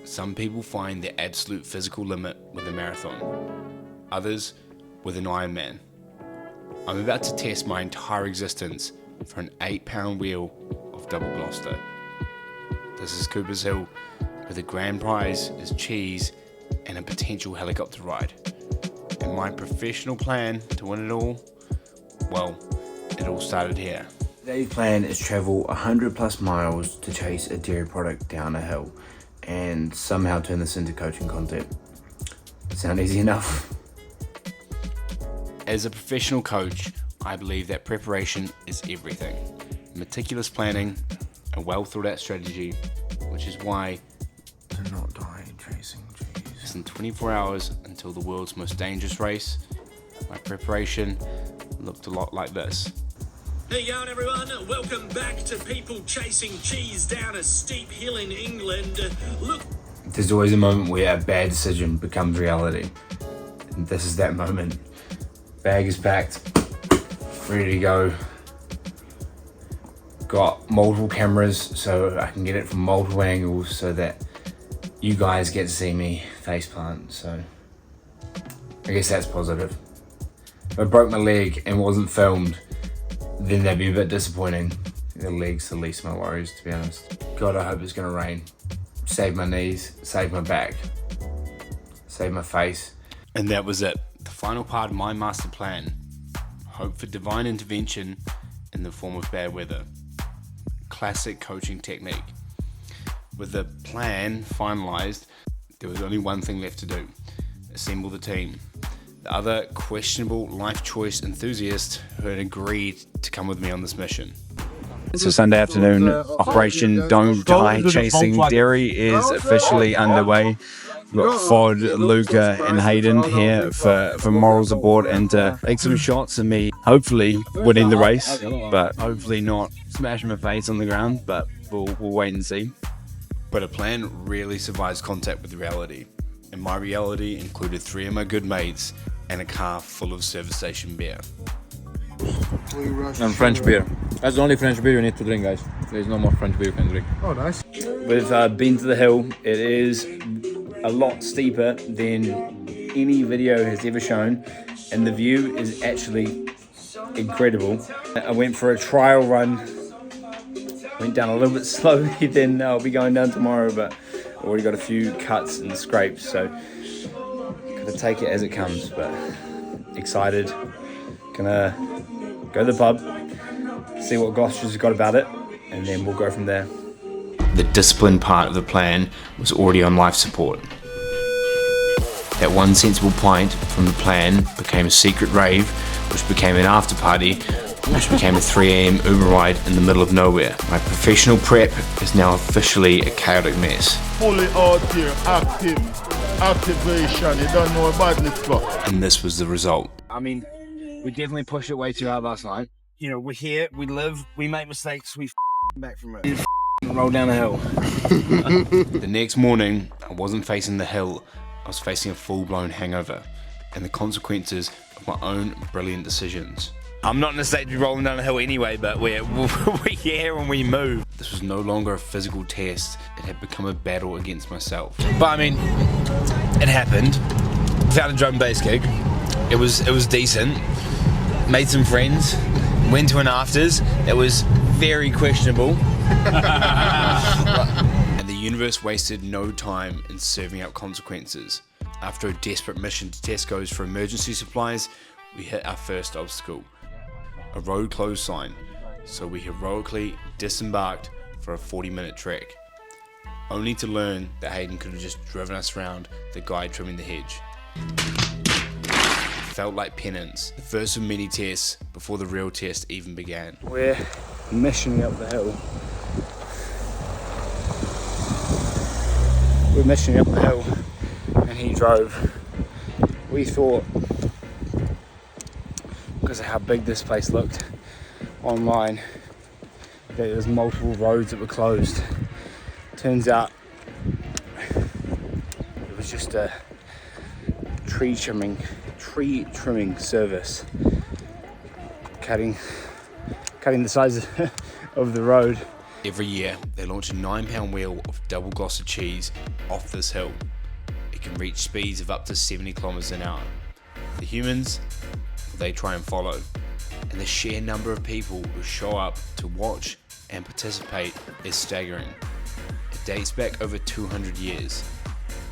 Some people find their absolute physical limit with a marathon, others with an Ironman. I'm about to test my entire existence for an 8-pound wheel of Double Gloucester. This is Cooper's Hill, where the grand prize is cheese and a potential helicopter ride. And my professional plan to win it all, well, it all started here. Today's plan is travel 100 plus miles to chase a dairy product down a hill and somehow turn this into coaching content. Sound easy enough? As a professional coach, I believe that preparation is everything. Meticulous planning, a well thought out strategy, which is why Do not die chasing cheese. less than 24 hours until the world's most dangerous race, my preparation looked a lot like this. How you going, everyone? Welcome back to People Chasing Cheese down a steep hill in England. Look, There's always a moment where a bad decision becomes reality. And this is that moment. Bag is packed, ready to go. Got multiple cameras so I can get it from multiple angles so that you guys get to see me faceplant. So I guess that's positive. If I broke my leg and wasn't filmed, then that'd be a bit disappointing. The leg's the least of my worries, to be honest. God, I hope it's gonna rain. Save my knees, save my back, save my face. And that was it. The final part of my master plan. Hope for divine intervention in the form of bad weather. Classic coaching technique. With the plan finalized, there was only one thing left to do. Assemble the team. The other questionable life choice enthusiast who had agreed to come with me on this mission. So Sunday afternoon, Operation Don't Die Chasing Dairy is officially underway. We've got Fod, Luca and Hayden here for morals aboard and to take some shots of me hopefully winning the race, but hopefully not smashing my face on the ground, but we'll wait and see. But a plan rarely survives contact with reality. And my reality included 3 of my good mates and a car full of service station beer. And French beer. That's the only French beer you need to drink, guys. There's no more French beer you can drink. Oh, nice. We've been to the hill. It is a lot steeper than any video has ever shown, and the view is actually incredible. I went for a trial run. Went down a little bit slowly than I'll be going down tomorrow, but I've already got a few cuts and scrapes, so gotta take it as it comes. But excited. Gonna go to the pub, see what Gloucester's got about it, and then we'll go from there. The discipline part of the plan was already on life support. That one sensible pint from the plan became a secret rave, which became an after party, which became a 3 AM Uber ride in the middle of nowhere. My professional prep is now officially a chaotic mess. Fully out here, activation, you don't know about this stuff. And this was the result. I mean, we definitely pushed it way too hard last night. You know, we're here, we live, we make mistakes, we back from it. Roll down a hill. The next morning, I wasn't facing the hill, I was facing a full-blown hangover and the consequences of my own brilliant decisions. I'm not in a state to be rolling down a hill anyway, but we're here and we move. This was no longer a physical test, it had become a battle against myself. But I mean, it happened. Found a drum and bass gig. It was decent. Made some friends. Went to an afters. It was very questionable. And the universe wasted no time in serving out consequences. After a desperate mission to Tesco's for emergency supplies, we hit our first obstacle. A road closed sign, so we heroically disembarked for a 40-minute trek, only to learn that Hayden could have just driven us around the guy trimming the hedge. It felt like penance, the first of many tests before the real test even began. We're missioning up the hill. We're missioning up the hill, and he drove. We thought, because of how big this place looked online, that there was multiple roads that were closed. Turns out it was just a tree trimming service, cutting the sides of the road Every year, they launch a 9-pound wheel of double glossed cheese off this hill. It can reach speeds of up to 70 kilometers an hour. The humans, they try and follow, and the sheer number of people who show up to watch and participate is staggering. It dates back over 200 years.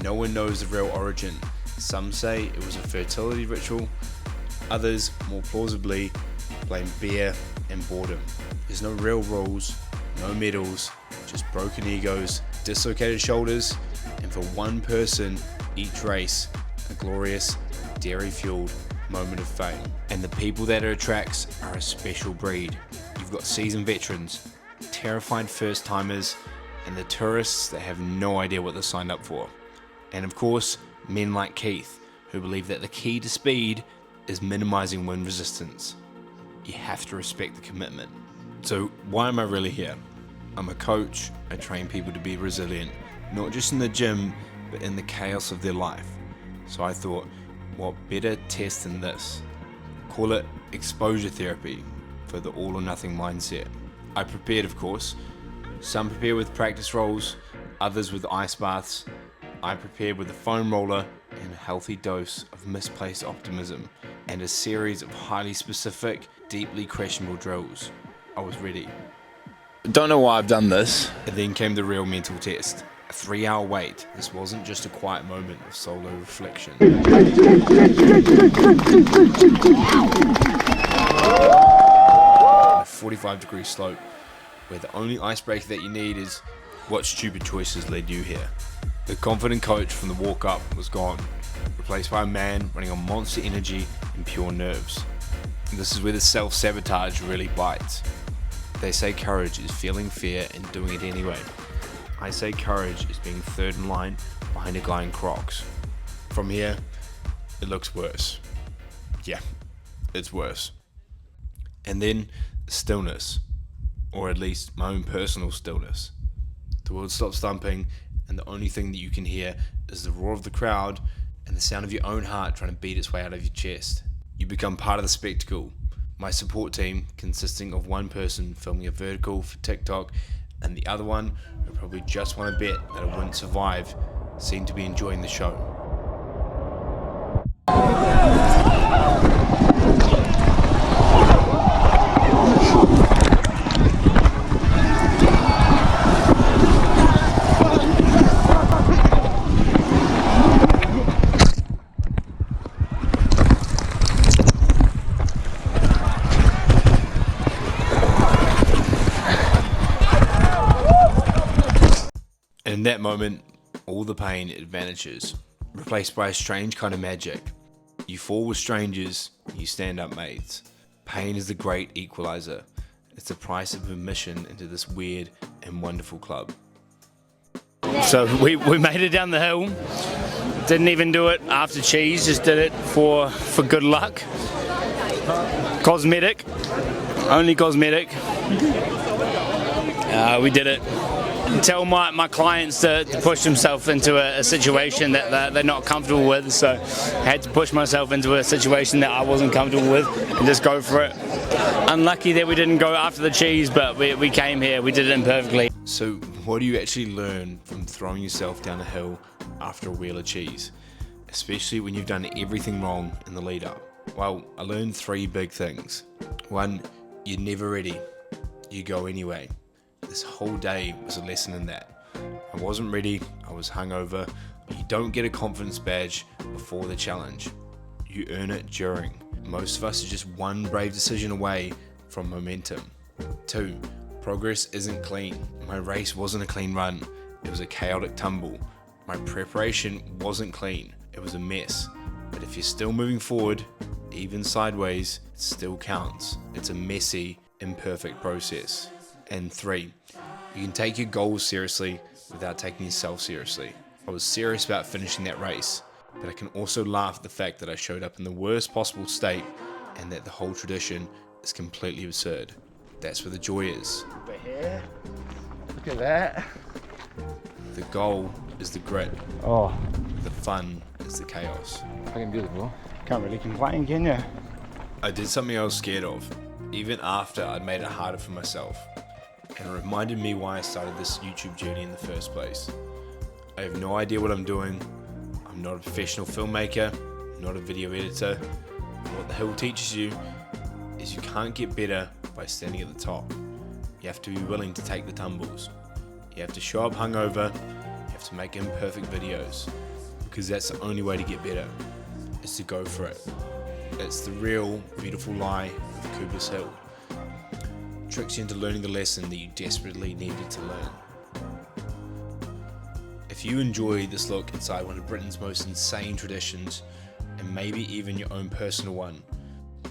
No one knows the real origin. Some say it was a fertility ritual, others, more plausibly, blame beer and boredom. There's no real rules, no medals, just broken egos, dislocated shoulders, and for one person, each race, a glorious, dairy-fueled moment of fame. And the people that it attracts are a special breed. You've got seasoned veterans, terrified first-timers, and the tourists that have no idea what they signed up for. And of course, men like Keith, who believe that the key to speed is minimizing wind resistance. You have to respect the commitment. So why am I really here? I'm a coach. I train people to be resilient, not just in the gym, but in the chaos of their life. So I thought, what better test than this? Call it exposure therapy for the all or nothing mindset. I prepared, of course. Some prepare with practice rolls, others with ice baths. I prepared with a foam roller and a healthy dose of misplaced optimism and a series of highly specific, deeply questionable drills. I was ready. Don't know why I've done this. And then came the real mental test. A 3-hour wait. This wasn't just a quiet moment of solo reflection. A 45-degree slope where the only icebreaker that you need is what stupid choices led you here. The confident coach from the walk-up was gone, replaced by a man running on monster energy and pure nerves. And this is where the self-sabotage really bites. They say courage is feeling fear and doing it anyway. I say courage is being third in line behind a guy in Crocs. From here, it looks worse. Yeah, it's worse. And then stillness, or at least my own personal stillness. The world stops thumping, and the only thing that you can hear is the roar of the crowd and the sound of your own heart trying to beat its way out of your chest. You become part of the spectacle. My support team, consisting of one person filming a vertical for TikTok and the other one who probably just won a bet that it wouldn't survive, seemed to be enjoying the show. In that moment, all the pain it vanishes, replaced by a strange kind of magic. You fall with strangers, you stand up mates. Pain is the great equalizer. It's the price of admission into this weird and wonderful club. So we made it down the hill. Didn't even do it after cheese, just did it for good luck. Cosmetic, only cosmetic. We did it. Tell my clients to push themselves into a situation that they're not comfortable with, so I had to push myself into a situation that I wasn't comfortable with and just go for it. Unlucky that we didn't go after the cheese, but we came here, we did it imperfectly. So what do you actually learn from throwing yourself down a hill after a wheel of cheese, especially when you've done everything wrong in the lead up? Well, I learned 3 big things. 1, you're never ready, you go anyway. This whole day was a lesson in that. I wasn't ready, I was hungover, but you don't get a confidence badge before the challenge. You earn it during. Most of us are just one brave decision away from momentum. 2, progress isn't clean. My race wasn't a clean run, it was a chaotic tumble. My preparation wasn't clean, it was a mess. But if you're still moving forward, even sideways, it still counts. It's a messy, imperfect process. And 3, you can take your goals seriously without taking yourself seriously. I was serious about finishing that race, but I can also laugh at the fact that I showed up in the worst possible state and that the whole tradition is completely absurd. That's where the joy is. Over here, look at that. The goal is the grit. Oh, The fun is the chaos. Fucking beautiful. can't really complain, can you? I did something I was scared of, even after I'd made it harder for myself. and it reminded me why I started this YouTube journey in the first place. I have no idea what I'm doing. I'm not a professional filmmaker, I'm not a video editor. What the hill teaches you is you can't get better by standing at the top. You have to be willing to take the tumbles. You have to show up hungover, you have to make imperfect videos, because that's the only way to get better, is to go for it. It's the real, beautiful lie of Cooper's Hill. It tricks you into learning the lesson that you desperately needed to learn. If you enjoy this look inside one of Britain's most insane traditions, and maybe even your own personal one,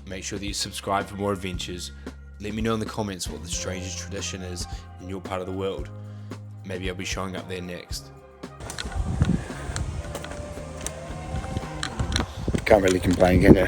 make sure that you subscribe for more adventures. Let me know in the comments what the strangest tradition is in your part of the world. Maybe I'll be showing up there next. Can't really complain, can you?